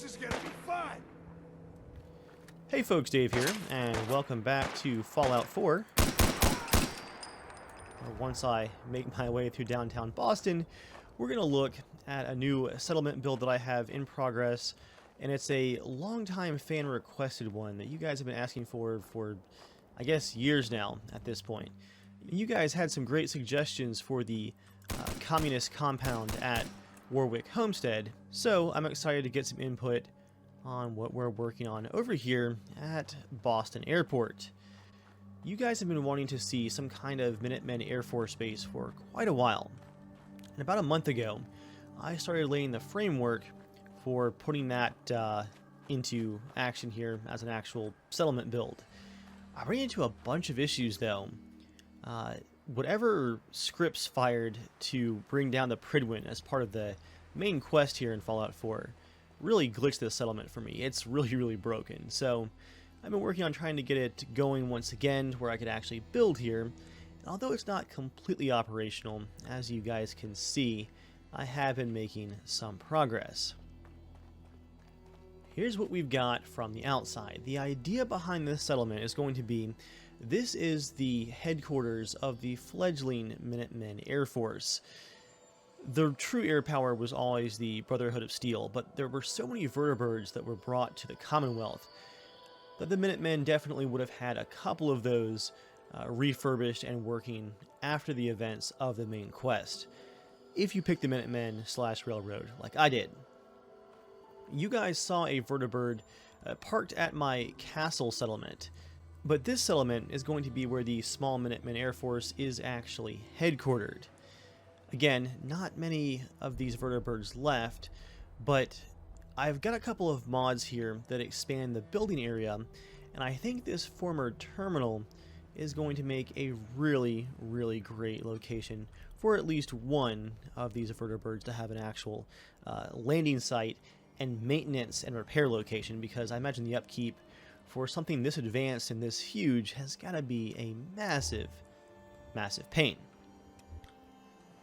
This is gonna be fun! Hey folks, Dave here, and welcome back to Fallout 4. Once I make my way through downtown Boston, we're going to look at a new settlement build that I have in progress, and it's a long-time fan-requested one that you guys have been asking for, I guess, years now at this point. You guys had some great suggestions for the communist compound at Warwick Homestead, so I'm excited to get some input on what we're working on over here at Boston Airport. You guys have been wanting to see some kind of Minutemen Air Force base for quite a while. And about a month ago, I started laying the framework for putting that into action here as an actual settlement build. I ran into a bunch of issues though. Whatever scripts fired to bring down the Pridwin as part of the main quest here in Fallout 4 really glitched this settlement for me. It's really broken. So I've been working on trying to get it going once again to where I could actually build here. And although it's not completely operational, as you guys can see, I have been making some progress. Here's what we've got from the outside. The idea behind this settlement is going to be, this is the headquarters of the fledgling Minutemen Air Force. The true air power was always the Brotherhood of Steel, but there were so many vertibirds that were brought to the Commonwealth that the Minutemen definitely would have had a couple of those refurbished and working after the events of the main quest, if you pick the Minutemen / Railroad like I did. You guys saw a vertibird parked at my castle settlement, but this settlement is going to be where the small Minutemen Air Force is actually headquartered. Again, not many of these vertibirds left, but I've got a couple of mods here that expand the building area, and I think this former terminal is going to make a really great location for at least one of these vertibirds to have an actual landing site and maintenance and repair location, because I imagine the upkeep for something this advanced and this huge has got to be a massive pain.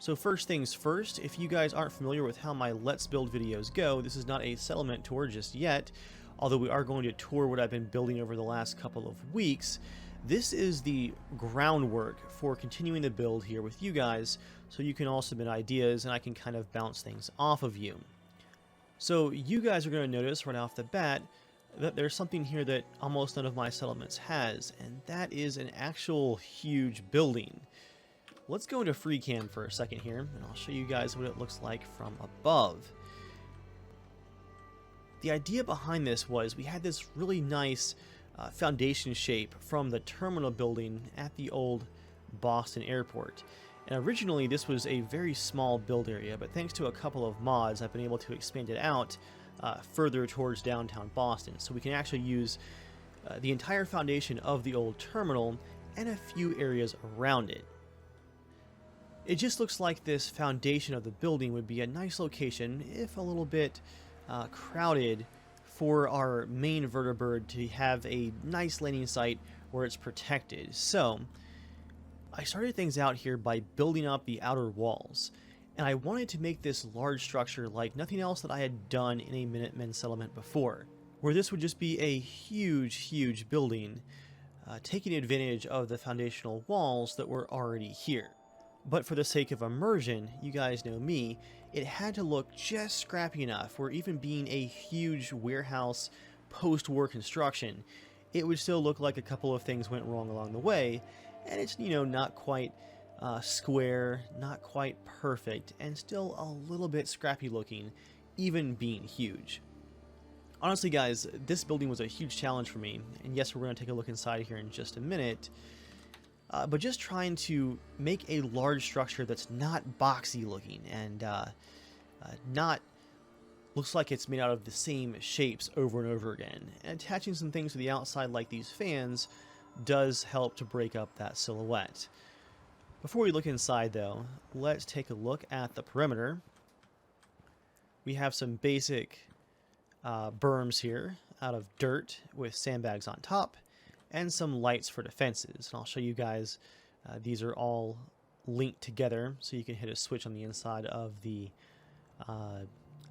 So first things first, if you guys aren't familiar with how my Let's Build videos go, this is not a settlement tour just yet, although we are going to tour what I've been building over the last couple of weeks. This is the groundwork for continuing the build here with you guys, so you can all submit ideas and I can kind of bounce things off of you. So you guys are going to notice right off the bat that there's something here that almost none of my settlements has, and that is an actual huge building. Let's go into free cam for a second here, and I'll show you guys what it looks like from above. The idea behind this was we had this really nice foundation shape from the terminal building at the old Boston Airport. And originally this was a very small build area, but thanks to a couple of mods I've been able to expand it out further towards downtown Boston. So we can actually use the entire foundation of the old terminal and a few areas around it. It just looks like this foundation of the building would be a nice location, if a little bit crowded, for our main vertibird to have a nice landing site where it's protected. So I started things out here by building up the outer walls, and I wanted to make this large structure like nothing else that I had done in a Minutemen settlement before, where this would just be a huge building, taking advantage of the foundational walls that were already here. But for the sake of immersion, you guys know me, it had to look just scrappy enough where even being a huge warehouse post-war construction, it would still look like a couple of things went wrong along the way, and it's, you know, not quite square, not quite perfect, and still a little bit scrappy looking, even being huge. Honestly guys, this building was a huge challenge for me, and yes, we're going to take a look inside here in just a minute. But just trying to make a large structure that's not boxy looking and not looks like it's made out of the same shapes over and over again. And attaching some things to the outside like these fans does help to break up that silhouette. Before we look inside though, let's take a look at the perimeter. We have some basic berms here out of dirt with sandbags on top, and some lights for defenses. And I'll show you guys, these are all linked together, so you can hit a switch on the inside of the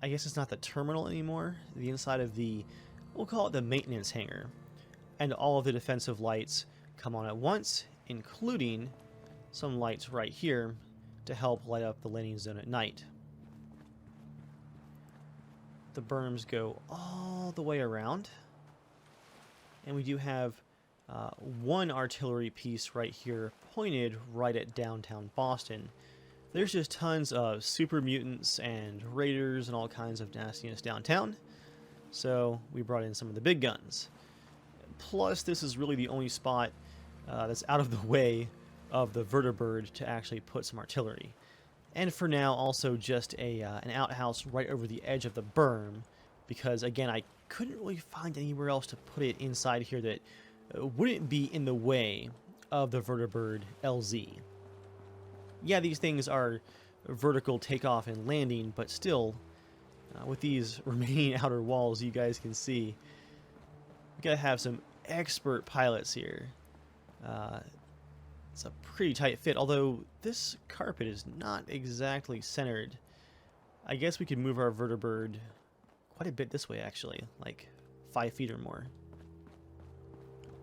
I guess it's not the terminal anymore, the inside of the, we'll call it the maintenance hangar. And all of the defensive lights come on at once, including some lights right here to help light up the landing zone at night. The berms go all the way around. And we do have one artillery piece right here pointed right at downtown Boston. There's just tons of super mutants and raiders and all kinds of nastiness downtown. So we brought in some of the big guns. Plus, this is really the only spot that's out of the way of the vertibird to actually put some artillery. And for now, also just an outhouse right over the edge of the berm, because again, I couldn't really find anywhere else to put it inside here that wouldn't be in the way of the vertibird LZ. Yeah, these things are vertical takeoff and landing, but still, with these remaining outer walls, you guys can see, we gotta have some expert pilots here. It's a pretty tight fit, although this carpet is not exactly centered. I guess we could move our vertibird quite a bit this way, actually, like 5 feet or more.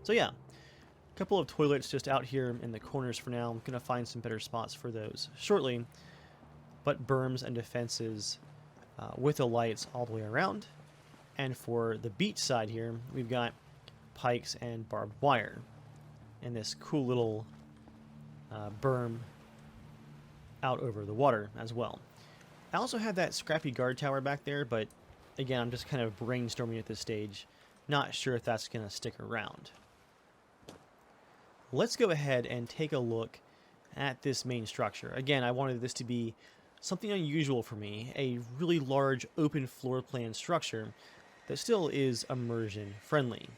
So yeah, a couple of toilets just out here in the corners for now. I'm going to find some better spots for those shortly. But berms and defenses with the lights all the way around. And for the beach side here, we've got pikes and barbed wire. And this cool little berm out over the water as well. I also have that scrappy guard tower back there, but again, I'm just kind of brainstorming at this stage. Not sure if that's going to stick around. Let's go ahead and take a look at this main structure. Again, I wanted this to be something unusual for me, a really large open floor plan structure that still is immersion friendly.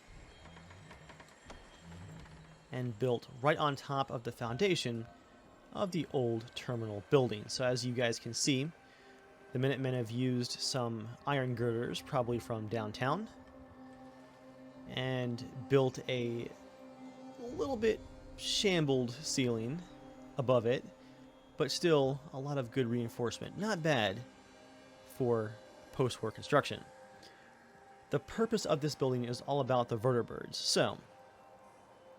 And built right on top of the foundation of the old terminal building. So as you guys can see, the Minutemen have used some iron girders, probably from downtown, and built a little bit shambled ceiling above it, but still a lot of good reinforcement. Not bad for post-war construction. The purpose of this building is all about the vertibirds. So,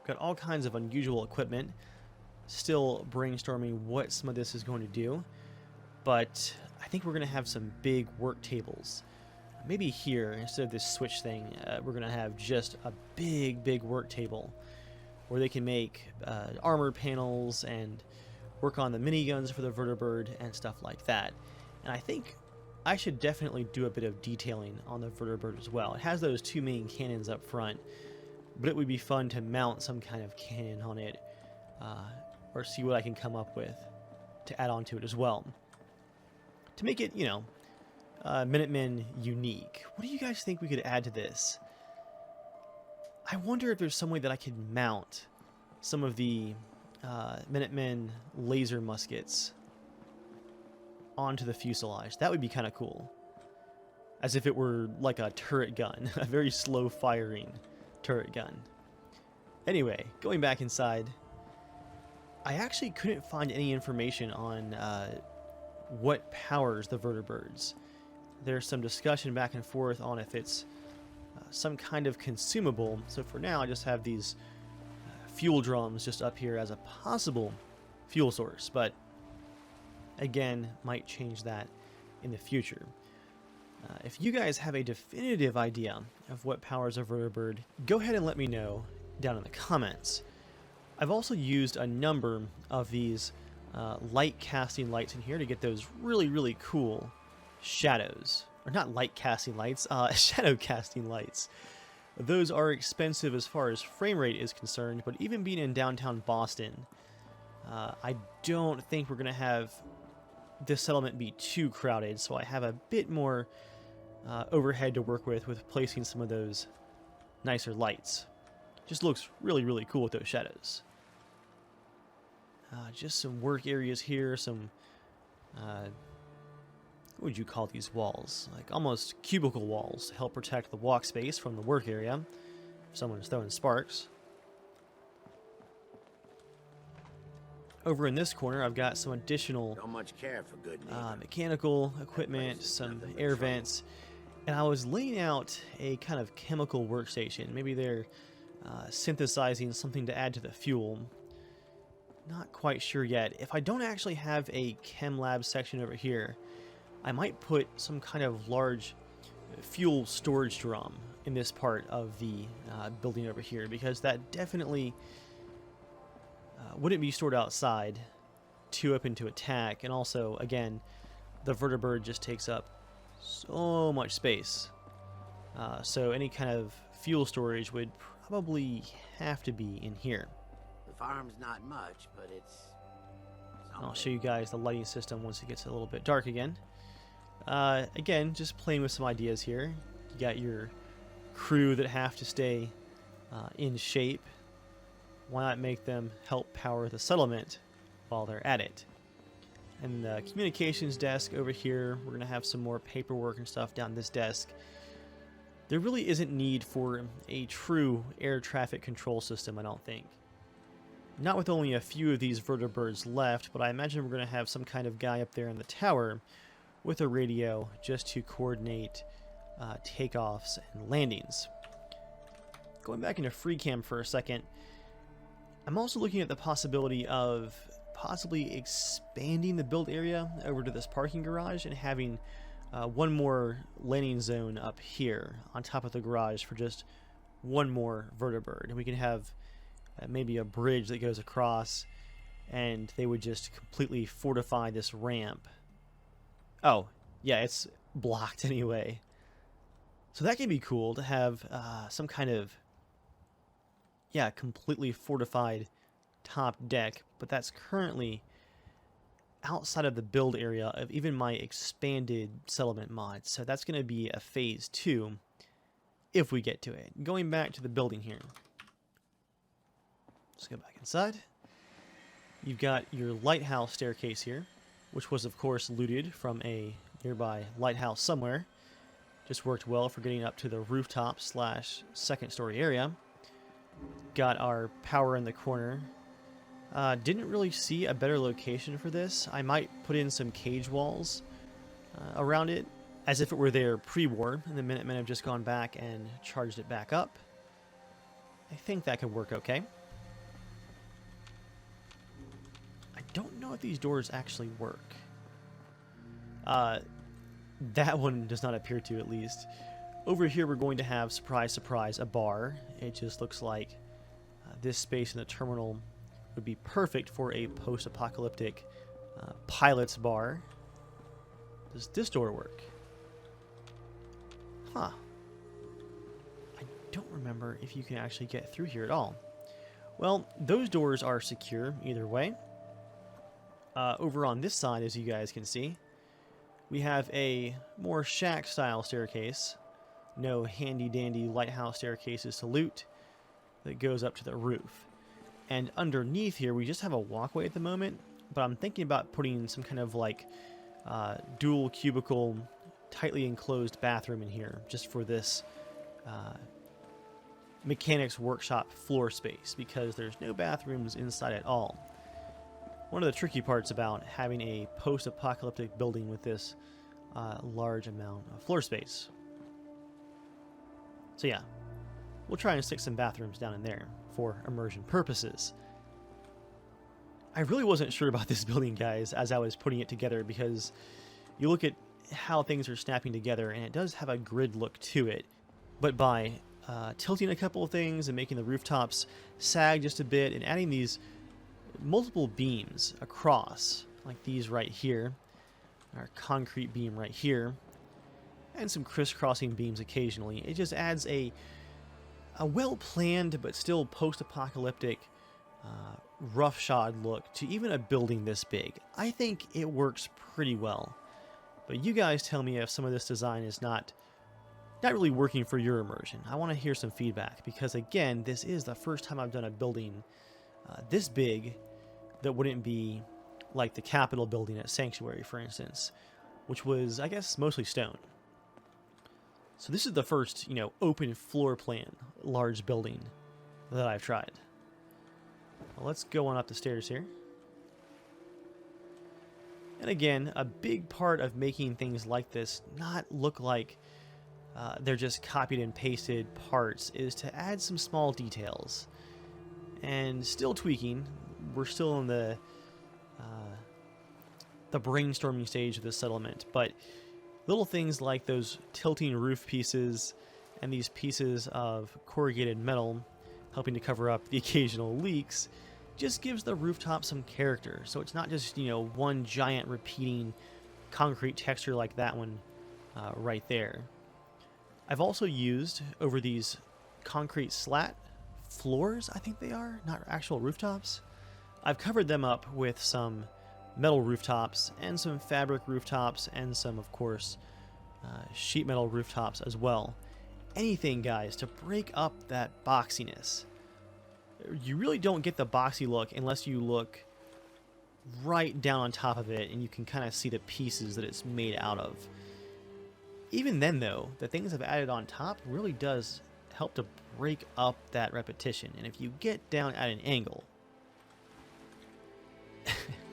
got all kinds of unusual equipment, still brainstorming what some of this is going to do, but I think we're going to have some big work tables. Maybe here, instead of this switch thing, we're going to have just a big work table where they can make armor panels and work on the miniguns for the vertibird and stuff like that. And I think I should definitely do a bit of detailing on the vertibird as well. It has those 2 main cannons up front, but it would be fun to mount some kind of cannon on it, or see what I can come up with to add on to it as well. To make it, you know, Minutemen unique. What do you guys think we could add to this? I wonder if there's some way that I could mount some of the Minutemen laser muskets onto the fuselage. That would be kind of cool. As if it were like a turret gun, a very slow firing turret gun. Anyway, going back inside, I actually couldn't find any information on what powers the vertibirds. There's some discussion back and forth on if it's some kind of consumable. So for now, I just have these fuel drums just up here as a possible fuel source, but again, might change that in the future. If you guys have a definitive idea of what powers a vertibird, go ahead and let me know down in the comments. I've also used a number of these light casting lights in here to get those really cool shadows. Or not light casting lights, shadow casting lights. Those are expensive as far as frame rate is concerned, but even being in downtown Boston, I don't think we're going to have this settlement be too crowded, so I have a bit more overhead to work with placing some of those nicer lights. Just looks really cool with those shadows. Just some work areas here, some what would you call these walls? Like almost cubicle walls to help protect the walk space from the work area if someone's throwing sparks. Over in this corner, I've got some additional Don't much care for good mechanical equipment, some air vents, and I was laying out a kind of chemical workstation. Maybe they're synthesizing something to add to the fuel. Not quite sure yet. If I don't actually have a chem lab section over here, I might put some kind of large fuel storage drum in this part of the building over here, because that definitely wouldn't be stored outside, too open to attack, and also, again, the vertibird just takes up so much space. So any kind of fuel storage would probably have to be in here. The farm's not much, but it's something. I'll show you guys the lighting system once it gets a little bit dark again. Again, just playing with some ideas here. You got your crew that have to stay in shape. Why not make them help power the settlement while they're at it? And the communications desk over here, we're going to have some more paperwork and stuff down this desk. There really isn't need for a true air traffic control system, I don't think. Not with only a few of these vertibirds left, but I imagine we're going to have some kind of guy up there in the tower with a radio just to coordinate takeoffs and landings. Going back into free cam for a second, I'm also looking at the possibility of possibly expanding the build area over to this parking garage and having one more landing zone up here on top of the garage for just one more vertibird. And we can have maybe a bridge that goes across, and they would just completely fortify this ramp. Oh, yeah, it's blocked anyway. So that could be cool to have some kind of, yeah, completely fortified top deck, but that's currently outside of the build area of even my expanded settlement mod. So that's going to be a phase 2 if we get to it. Going back to the building here. Let's go back inside. You've got your lighthouse staircase here, which was of course looted from a nearby lighthouse somewhere. Just worked well for getting up to the rooftop / second story area. Got our power in the corner. Didn't really see a better location for this. I might put in some cage walls around it as if it were there pre-war, and the Minutemen have just gone back and charged it back up. I think that could work okay. I don't know if these doors actually work. That one does not appear to, at least. Over here we're going to have, surprise, surprise, a bar. It just looks like this space in the terminal would be perfect for a post-apocalyptic pilot's bar. Does this door work? Huh. I don't remember if you can actually get through here at all. Well, those doors are secure either way. Over on this side, as you guys can see, we have a more shack-style staircase. No handy-dandy lighthouse staircases to loot that goes up to the roof. And underneath here, we just have a walkway at the moment, but I'm thinking about putting some kind of like dual cubicle, tightly enclosed bathroom in here, just for this mechanics workshop floor space, because there's no bathrooms inside at all. One of the tricky parts about having a post-apocalyptic building with this large amount of floor space. So yeah, we'll try and stick some bathrooms down in there for immersion purposes. I really wasn't sure about this building, guys, as I was putting it together, because you look at how things are snapping together and it does have a grid look to it, but by tilting a couple of things and making the rooftops sag just a bit and adding these multiple beams across, like these right here, our concrete beam right here, and some crisscrossing beams occasionally, it just adds a well-planned but still post-apocalyptic roughshod look to even a building this big. I think it works pretty well, but you guys tell me if some of this design is not really working for your immersion. I want to hear some feedback, because again, this is the first time I've done a building this big that wouldn't be like the Capitol building at Sanctuary, for instance, which was, I guess, mostly stone. So this is the first, open floor plan large building that I've tried. Well, let's go on up the stairs here. And again, a big part of making things like this not look like they're just copied and pasted parts is to add some small details. And still tweaking. We're still in the brainstorming stage of the settlement, but little things like those tilting roof pieces and these pieces of corrugated metal helping to cover up the occasional leaks just gives the rooftop some character. So it's not just, you know, one giant repeating concrete texture like that one right there. I've also used over these concrete slat floors, I think they are, not actual rooftops. I've covered them up with some metal rooftops and some fabric rooftops and some, of course, sheet metal rooftops as well. Anything, guys, to break up that boxiness. You really don't get the boxy look unless you look right down on top of it and you can kind of see the pieces that it's made out of. Even then, though, the things I've added on top really does help to break up that repetition. And if you get down at an angle...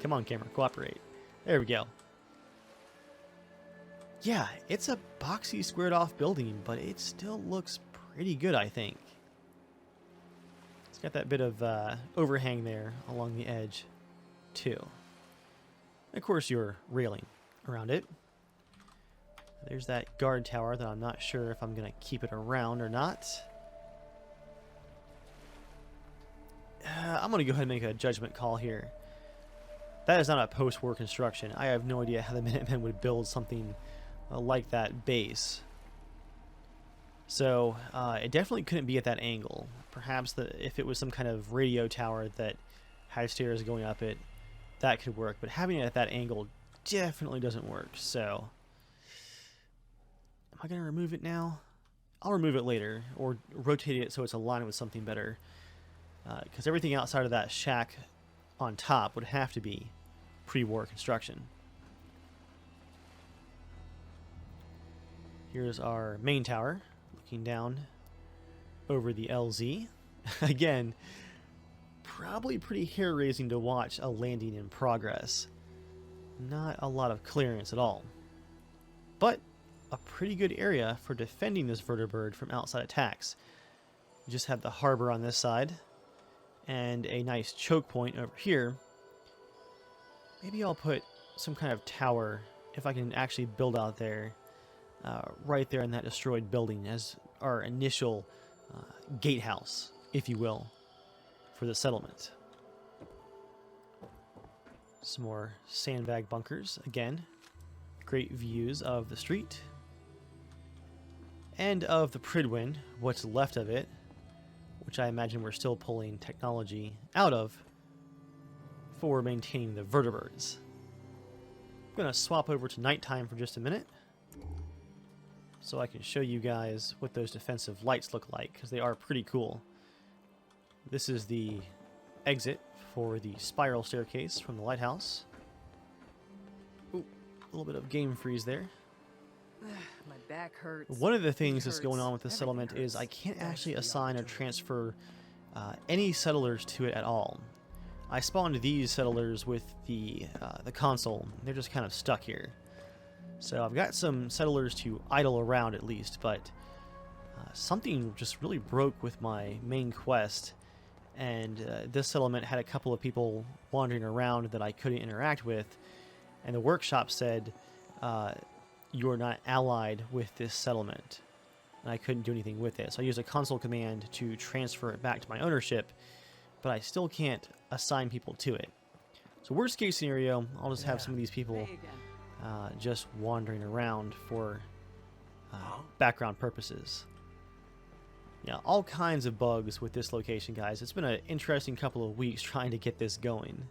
Come on, camera, cooperate. There we go. Yeah, it's a boxy, squared-off building, but it still looks pretty good, I think. It's got that bit of overhang there along the edge, too. And of course, your railing around it. There's that guard tower that I'm not sure if I'm going to keep it around or not. I'm going to go ahead and make a judgment call here. That is not a post-war construction. I have no idea how the Minutemen would build something like that base. So it definitely couldn't be at that angle. Perhaps if it was some kind of radio tower that had stairs going up it, that could work. But having it at that angle definitely doesn't work. So am I going to remove it now? I'll remove it later or rotate it so it's aligned with something better. Because everything outside of that shack on top would have to be pre-war construction. Here's our main tower, looking down over the LZ. Again, probably pretty hair-raising to watch a landing in progress. Not a lot of clearance at all. But a pretty good area for defending this vertibird from outside attacks. You just have the harbor on this side, and a nice choke point over here. Maybe I'll put some kind of tower, if I can actually build out there, right there in that destroyed building as our initial gatehouse, if you will, for the settlement. Some more sandbag bunkers, again. Great views of the street. And of the Pridwin, what's left of it, which I imagine we're still pulling technology out of for maintaining the vertibirds. I'm going to swap over to nighttime for just a minute so I can show you guys what those defensive lights look like, because they are pretty cool. This is the exit for the spiral staircase from the lighthouse. Ooh, a little bit of game freeze there. My back hurts. One of the things that's going on with the settlement is I can't actually assign or transfer any settlers to it at all. I spawned these settlers with the console. They're just kind of stuck here. So I've got some settlers to idle around at least, but something just really broke with my main quest, and this settlement had a couple of people wandering around that I couldn't interact with, and the workshop said, you're not allied with this settlement, and I couldn't do anything with it. So I used a console command to transfer it back to my ownership, but I still can't assign people to it. So worst case scenario, I'll just have some of these people just wandering around for background purposes. Yeah, all kinds of bugs with this location, guys. It's been an interesting couple of weeks trying to get this going.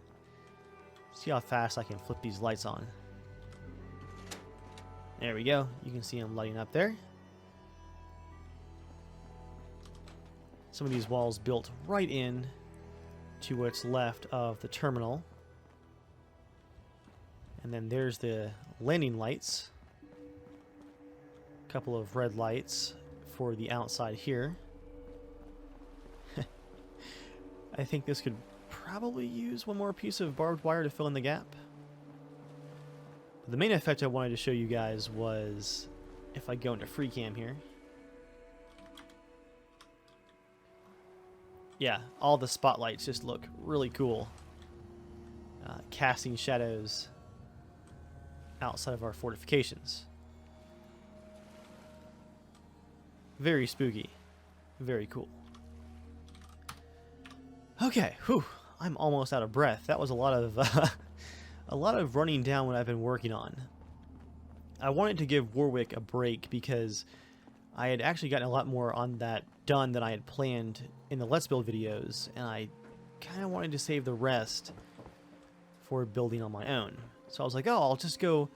See how fast I can flip these lights on. There we go. You can see them lighting up there. Some of these walls built right in to what's left of the terminal. And then there's the landing lights. A couple of red lights for the outside here. I think this could probably use one more piece of barbed wire to fill in the gap. The main effect I wanted to show you guys was if I go into free cam here. Yeah, all the spotlights just look really cool. Casting shadows outside of our fortifications. Very spooky. Very cool. Okay, whew, I'm almost out of breath. That was a lot of running down what I've been working on. I wanted to give Warwick a break because I had actually gotten a lot more on that done than I had planned in the Let's Build videos, and I kind of wanted to save the rest for building on my own. So I was like, oh, I'll just go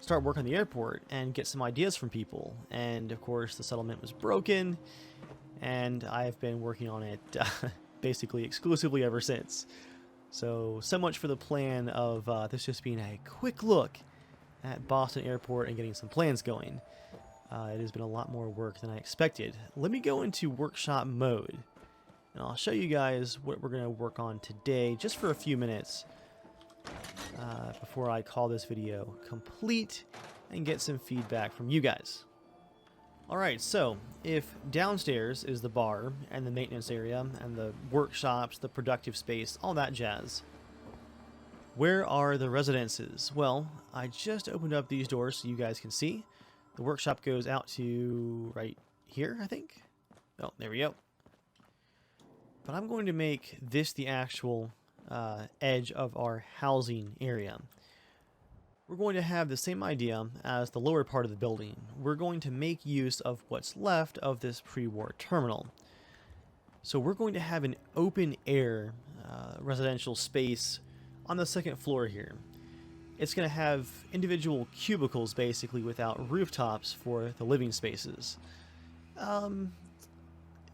start work on the airport and get some ideas from people. And of course the settlement was broken, and I've been working on it basically exclusively ever since. So much for the plan of this just being a quick look at Boston Airport and getting some plans going. It has been a lot more work than I expected. Let me go into workshop mode, and I'll show you guys what we're going to work on today just for a few minutes before I call this video complete and get some feedback from you guys. Alright, so if downstairs is the bar and the maintenance area and the workshops, the productive space, all that jazz, where are the residences? Well, I just opened up these doors so you guys can see. The workshop goes out to right here, I think. Oh, there we go. But I'm going to make this the actual edge of our housing area. We're going to have the same idea as the lower part of the building. We're going to make use of what's left of this pre-war terminal. So we're going to have an open air residential space on the second floor here. It's going to have individual cubicles basically without rooftops for the living spaces.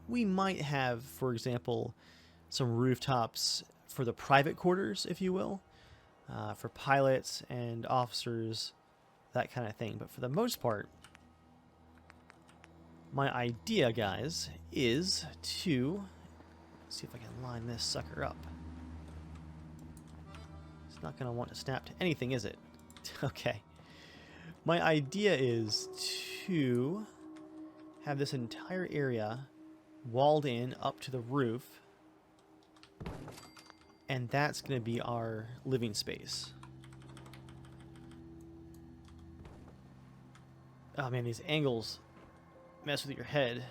We might have, for example, some rooftops for the private quarters, if you will, for pilots and officers, that kind of thing. But for the most part, my idea, guys, is to see if I can line this sucker up. It's not going to want to snap to anything, is it? Okay. My idea is to have this entire area walled in up to the roof, and that's going to be our living space. Oh man, these angles mess with your head.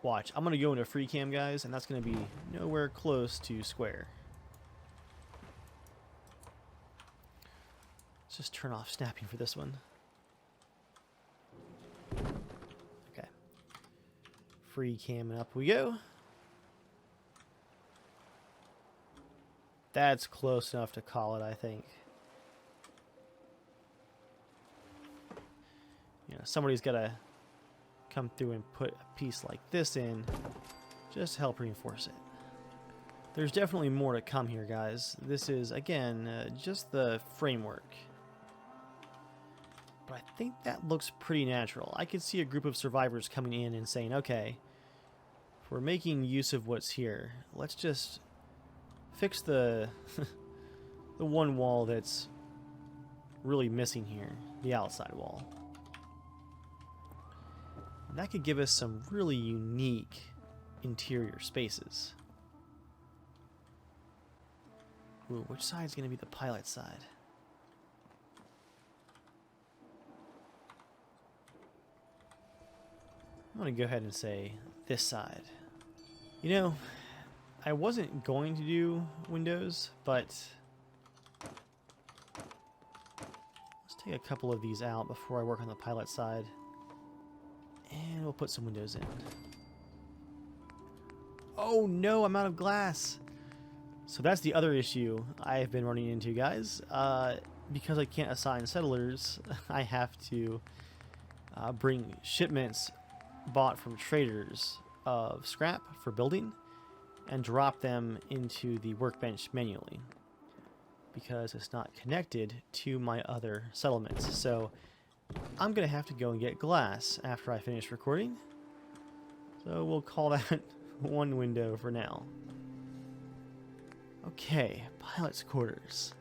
Watch, I'm going to go into free cam, guys, and that's going to be nowhere close to square. Let's just turn off snapping for this one. Okay. Free cam and up we go. That's close enough to call it, I think. You know, somebody's got to come through and put a piece like this in just to help reinforce it. There's definitely more to come here, guys. This is, again, just the framework. But I think that looks pretty natural. I could see a group of survivors coming in and saying, okay, if we're making use of what's here, let's just fix the the one wall that's really missing here, the outside wall. And that could give us some really unique interior spaces. Ooh, which side is going to be the pilot side? I'm going to go ahead and say this side. You know, I wasn't going to do windows, but let's take a couple of these out before I work on the pilot side. And we'll put some windows in. Oh no, I'm out of glass. So that's the other issue I've been running into, guys. Because I can't assign settlers, I have to bring shipments bought from traders of scrap for building and drop them into the workbench manually because it's not connected to my other settlements. So I'm going to have to go and get glass after I finish recording. So we'll call that one window for now. Okay, pilot's quarters.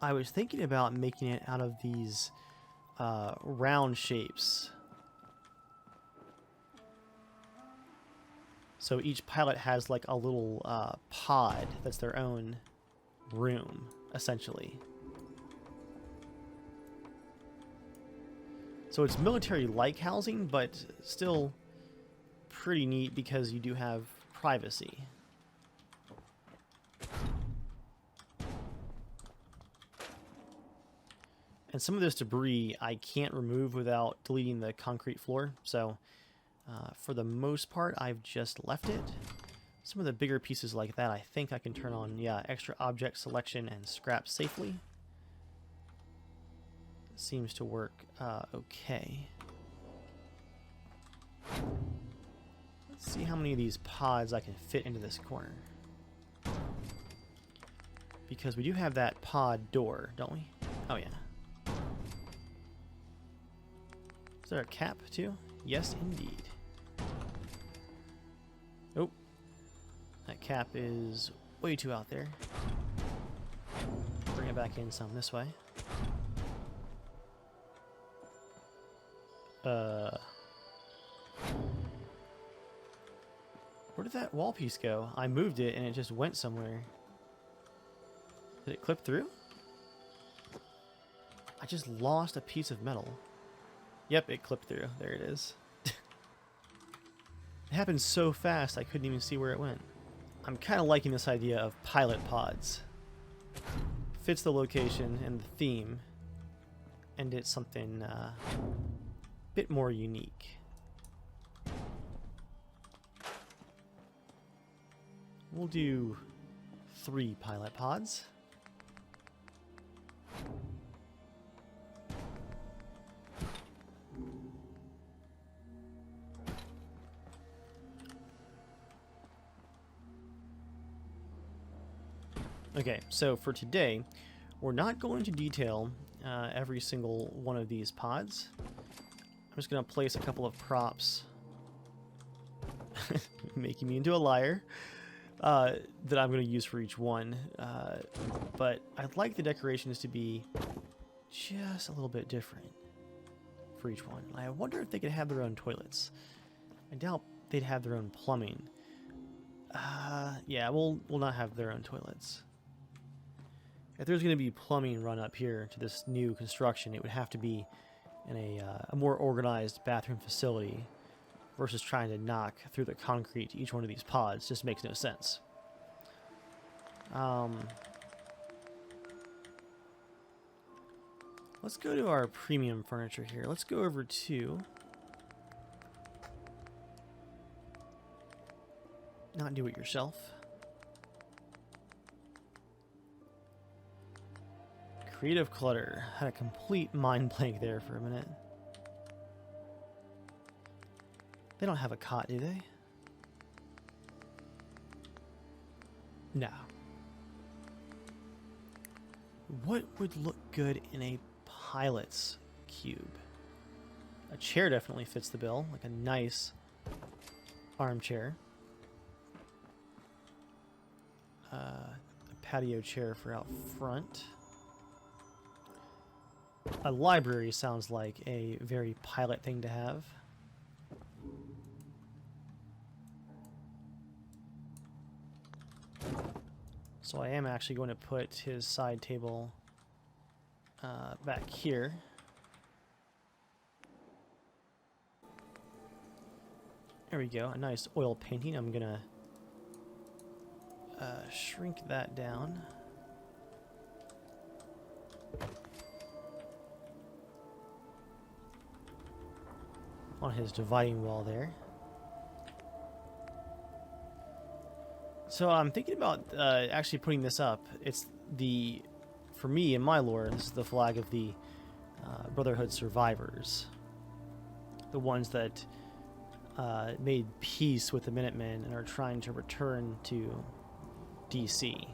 I was thinking about making it out of these round shapes. So each pilot has like a little pod that's their own room, essentially. So it's military-like housing, but still pretty neat because you do have privacy. And some of this debris I can't remove without deleting the concrete floor, so for the most part I've just left it. Some of the bigger pieces like that I think I can turn on, yeah, extra object selection and scrap safely. Seems to work okay. Let's see how many of these pods I can fit into this corner. Because we do have that pod door, don't we? Oh yeah. Is there a cap too? Yes, indeed. Oh. That cap is way too out there. Bring it back in some this way. Where did that wall piece go? I moved it and it just went somewhere. Did it clip through? I just lost a piece of metal. Yep, it clipped through. There it is. It happened so fast I couldn't even see where it went. I'm kind of liking this idea of pilot pods. Fits the location and the theme, and it's something bit more unique. We'll do 3 pilot pods. Okay, so for today, we're not going to detail every single one of these pods. I'm just going to place a couple of props, making me into a liar, that I'm going to use for each one. But I'd like the decorations to be just a little bit different for each one. I wonder if they could have their own toilets. I doubt they'd have their own plumbing. Yeah, we'll not have their own toilets. If there's going to be plumbing run up here to this new construction, it would have to be in a more organized bathroom facility versus trying to knock through the concrete to each one of these pods. Just makes no sense. Let's go to our premium furniture here. Let's go over to... not do it yourself. Creative clutter. Had a complete mind blank there for a minute. They don't have a cot, do they? No. What would look good in a pilot's cube? A chair definitely fits the bill, like a nice armchair. A patio chair for out front. A library sounds like a very pilot thing to have. So I am actually going to put his side table back here. There we go, a nice oil painting. I'm gonna shrink that down. On his dividing wall there. So I'm thinking about actually putting this up. It's the, for me in my lore, this is the flag of the Brotherhood survivors. The ones that made peace with the Minutemen and are trying to return to DC.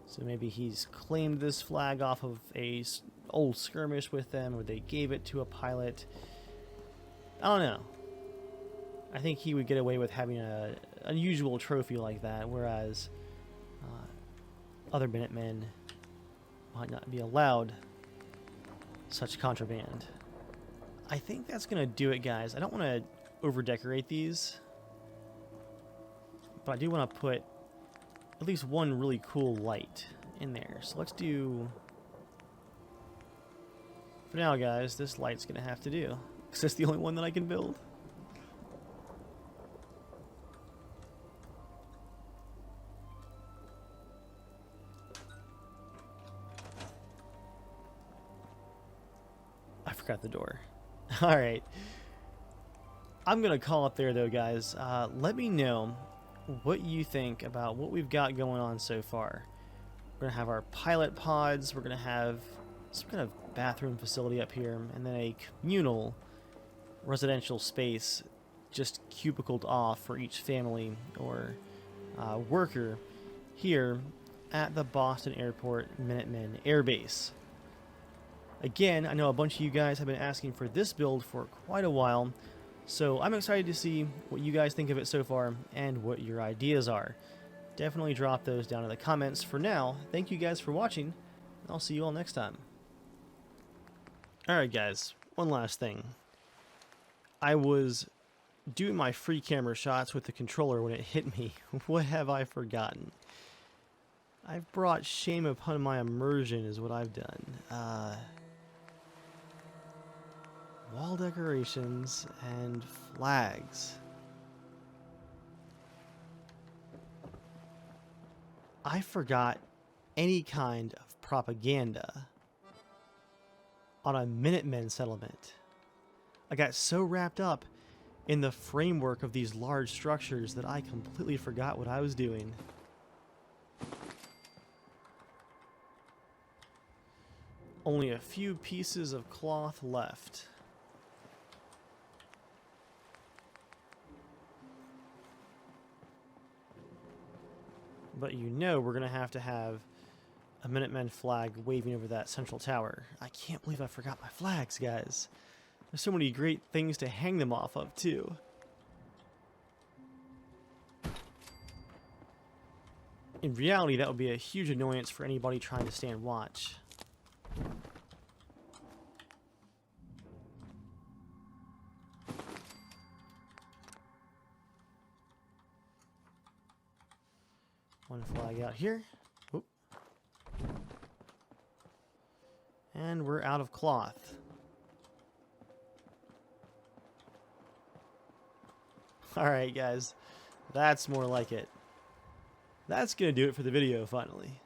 So maybe he's claimed this flag off of a old skirmish with them, or they gave it to a pilot. I don't know. I think he would get away with having a unusual trophy like that, whereas other Minutemen might not be allowed such contraband. I think that's going to do it, guys. I don't want to over-decorate these, but I do want to put at least one really cool light in there. So let's do... For now, guys, this light's going to have to do, because it's the only one that I can build. I forgot the door. Alright. I'm going to call it there, though, guys. Let me know what you think about what we've got going on so far. We're going to have our pilot pods. We're going to have some kind of bathroom facility up here, and then a communal residential space just cubicled off for each family or worker here at the Boston Airport Minutemen Airbase. Again, I know a bunch of you guys have been asking for this build for quite a while, so I'm excited to see what you guys think of it so far and what your ideas are. Definitely drop those down in the comments. For now, thank you guys for watching, and I'll see you all next time. Alright guys, one last thing. I was doing my free camera shots with the controller when it hit me. What have I forgotten? I've brought shame upon my immersion is what I've done. Wall decorations and flags. I forgot any kind of propaganda on a Minutemen settlement. I got so wrapped up in the framework of these large structures that I completely forgot what I was doing. Only a few pieces of cloth left. But you know we're going to have a Minutemen flag waving over that central tower. I can't believe I forgot my flags, guys. There's so many great things to hang them off of, too. In reality, that would be a huge annoyance for anybody trying to stand watch. One flag out here. Oop. And we're out of cloth. Alright guys, that's more like it. That's gonna do it for the video finally.